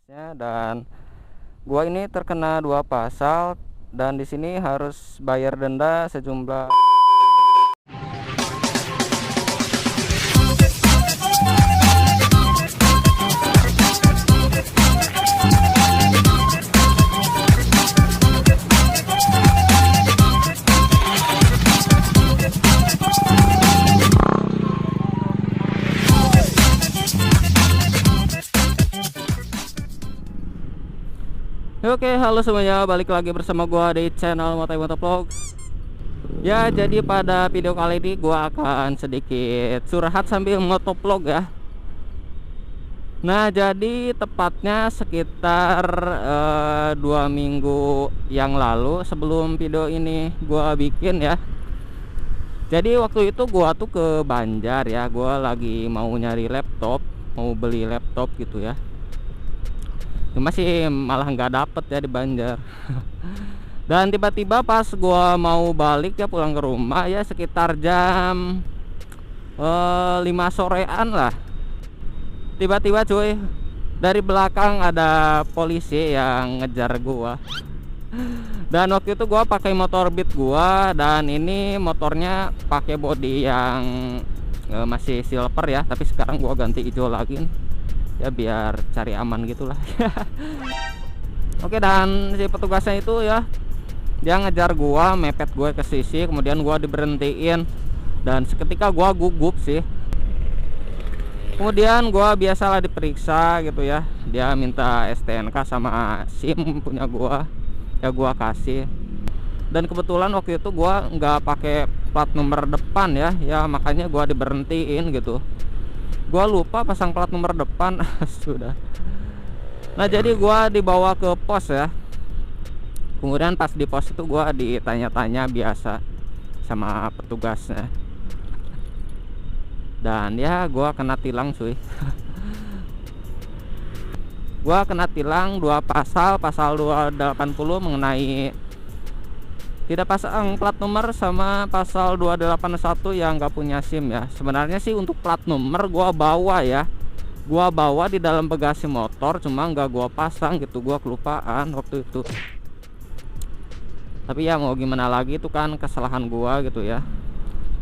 petugasnya, dan gua ini terkena 2 pasal dan di sini harus bayar denda sejumlah. Oke, halo semuanya, balik lagi bersama gua di channel Motovlog Motovlog. Ya, jadi pada video kali ini gua akan sedikit curhat sambil motovlog ya. Nah, jadi tepatnya sekitar 2 minggu yang lalu sebelum video ini gua bikin ya. Jadi waktu itu gua tuh ke Banjar ya, gua lagi mau nyari laptop, mau beli laptop gitu ya. Cuma sih malah nggak dapet ya di Banjar. Dan tiba-tiba pas gua mau balik ya, pulang ke rumah ya sekitar jam 5 sorean lah, tiba-tiba cuy, dari belakang ada polisi yang ngejar gua. Dan waktu itu gua pakai motor Beat gua, dan ini motornya pakai bodi yang masih silver ya, tapi sekarang gua ganti hijau lagi ya biar cari aman gitulah. Oke, dan si petugasnya itu ya, dia ngejar gua, mepet gue ke sisi, kemudian gua diberhentiin dan seketika gua gugup sih. Kemudian gua biasalah diperiksa gitu ya, dia minta STNK sama SIM punya gua, ya gua kasih. Dan kebetulan waktu itu gua nggak pakai plat nomor depan ya makanya gua diberhentiin gitu. Gua lupa pasang plat nomor depan. Sudah. Nah, jadi gua dibawa ke pos ya. Kemudian pas di pos itu gua ditanya-tanya biasa sama petugasnya. Dan ya gua kena tilang cuy. Gua kena tilang 2 pasal, pasal 280 mengenai tidak pasang plat nomor, sama pasal 281 yang nggak punya SIM ya. Sebenarnya sih untuk plat nomor gua bawa ya, gua bawa di dalam bagasi motor, cuma nggak gua pasang gitu, gua kelupaan waktu itu. Tapi ya mau gimana lagi, itu kan kesalahan gua gitu ya.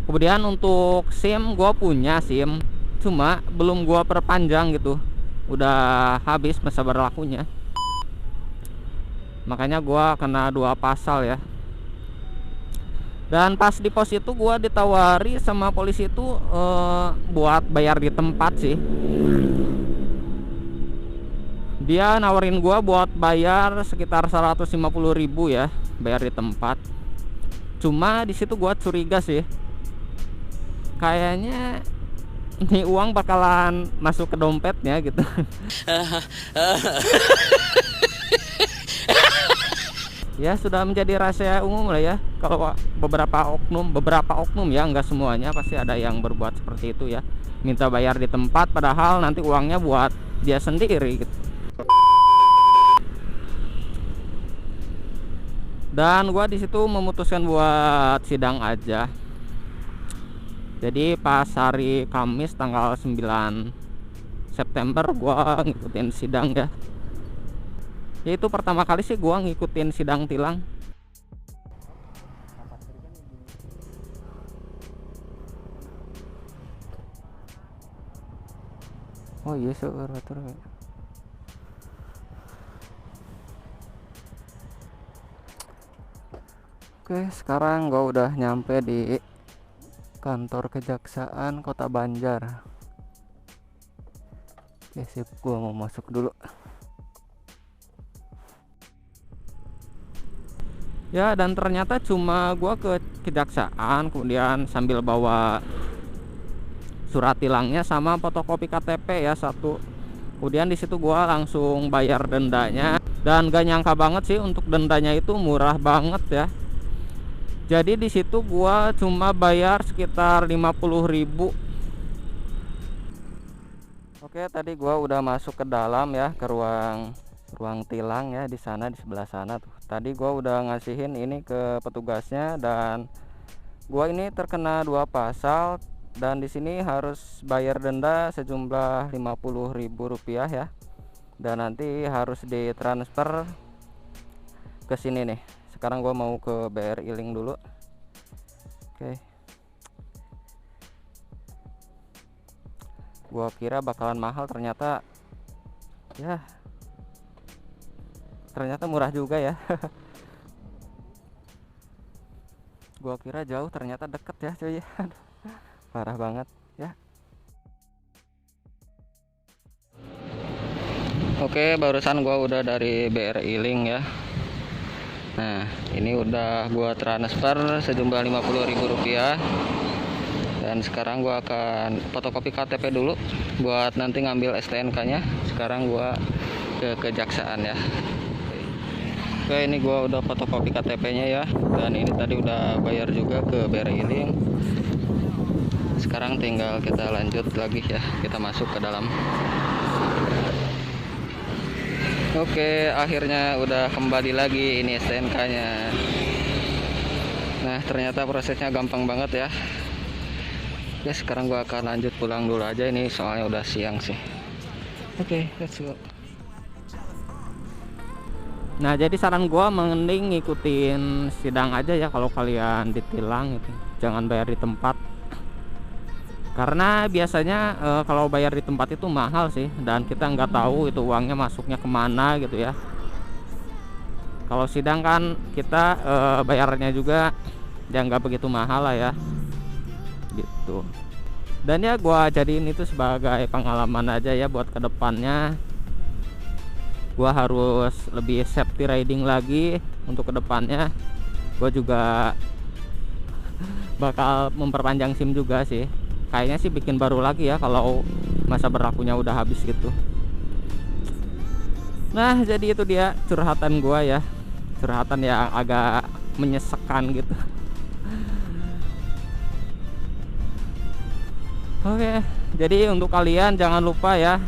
Kemudian untuk SIM, gua punya SIM, cuma belum gua perpanjang gitu, udah habis masa berlakunya. Makanya gua kena 2 pasal ya. Dan pas di pos itu gua ditawari sama polisi itu buat bayar di tempat sih. Dia nawarin gua buat bayar sekitar 150.000 ya, bayar di tempat. Cuma di situ gua curiga sih, kayaknya ini uang bakalan masuk ke dompetnya gitu. Ya sudah menjadi rahasia umum lah ya, kalau beberapa oknum ya, nggak semuanya, pasti ada yang berbuat seperti itu ya, minta bayar di tempat padahal nanti uangnya buat dia sendiri gitu. Dan gua di situ memutuskan buat sidang aja. Jadi pas hari Kamis tanggal 9 September gua ngikutin sidang ya. Ya itu pertama kali sih gua ngikutin sidang tilang. Oh iya, atur. Oke, sekarang gua udah nyampe di kantor Kejaksaan Kota Banjar. Oke, sip, gua mau masuk dulu. Ya, dan ternyata cuma gua ke kejaksaan, kemudian sambil bawa surat tilangnya sama fotokopi KTP ya 1. Kemudian di situ gua langsung bayar dendanya, dan gak nyangka banget sih untuk dendanya itu murah banget ya. Jadi di situ gua cuma bayar sekitar 50.000. Oke, tadi gua udah masuk ke dalam ya, ke ruang tilang ya, di sana, di sebelah sana tuh. Tadi gua udah ngasihin ini ke petugasnya, dan gua ini terkena 2 pasal, dan di sini harus bayar denda sejumlah Rp50.000 ya. dan nanti harus ditransfer ke sini nih. Sekarang gua mau ke BRI Link dulu. Oke. Gua kira bakalan mahal, ternyata ya ternyata murah juga ya. Gua kira jauh, ternyata deket ya cuy. Parah banget ya. Oke, barusan gua udah dari BRI Link ya. Nah, ini udah gua transfer sejumlah Rp50.000. Dan sekarang gua akan fotokopi KTP dulu buat nanti ngambil STNK-nya. Sekarang gua ke kejaksaan ya. Oke, ini gua udah fotokopi KTP-nya ya. Dan ini tadi udah bayar juga ke BRI Link. Sekarang tinggal kita lanjut lagi ya. Kita masuk ke dalam. Oke, akhirnya udah kembali lagi ini STNK-nya. Nah, ternyata prosesnya gampang banget ya. Oke, sekarang gua akan lanjut pulang dulu aja, ini soalnya udah siang sih. Oke, let's go. Nah, jadi saran gua mending ngikutin sidang aja ya kalau kalian ditilang gitu. Jangan bayar di tempat. Karena biasanya kalau bayar di tempat itu mahal sih, dan kita nggak tahu itu uangnya masuknya kemana gitu ya. Kalau sidang kan kita bayarnya juga ya nggak begitu mahal lah ya gitu. Dan ya gua jadiin itu sebagai pengalaman aja ya buat kedepannya. Gua harus lebih safety riding lagi untuk kedepannya. Gua juga bakal memperpanjang SIM juga sih. Kayaknya sih bikin baru lagi ya kalau masa berlakunya udah habis gitu. Nah, jadi itu dia curhatan gua ya. Curhatan yang agak menyesekkan gitu. Oke, jadi untuk kalian jangan lupa ya,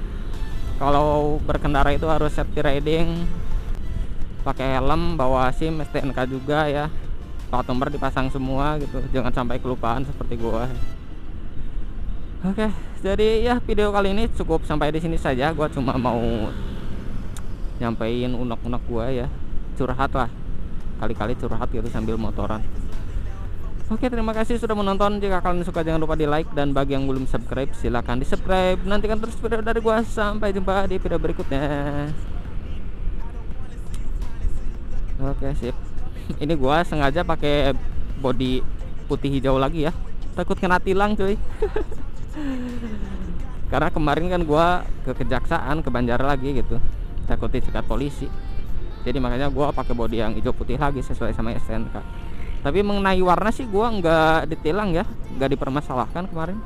kalau berkendara itu harus safety riding, pakai helm, bawa SIM, STNK juga ya. Plat nomor dipasang semua gitu. Jangan sampai kelupaan seperti gua. Oke, jadi ya video kali ini cukup sampai di sini saja. Gua cuma mau nyampein unek-unek gua ya, curhat lah, kali-kali curhat gitu sambil motoran. Oke, terima kasih sudah menonton. Jika kalian suka jangan lupa di like, dan bagi yang belum subscribe silahkan di subscribe. Nantikan terus video dari gua. Sampai jumpa di video berikutnya. Oke, sip. Ini gua sengaja pakai body putih hijau lagi ya, takut kena tilang cuy. Karena kemarin kan gua ke kejaksaan, ke Banjar lagi gitu, takut dicegat polisi. Jadi makanya gua pakai body yang hijau putih lagi sesuai sama STNK. Tapi mengenai warna sih gua nggak ditilang ya, nggak dipermasalahkan kemarin.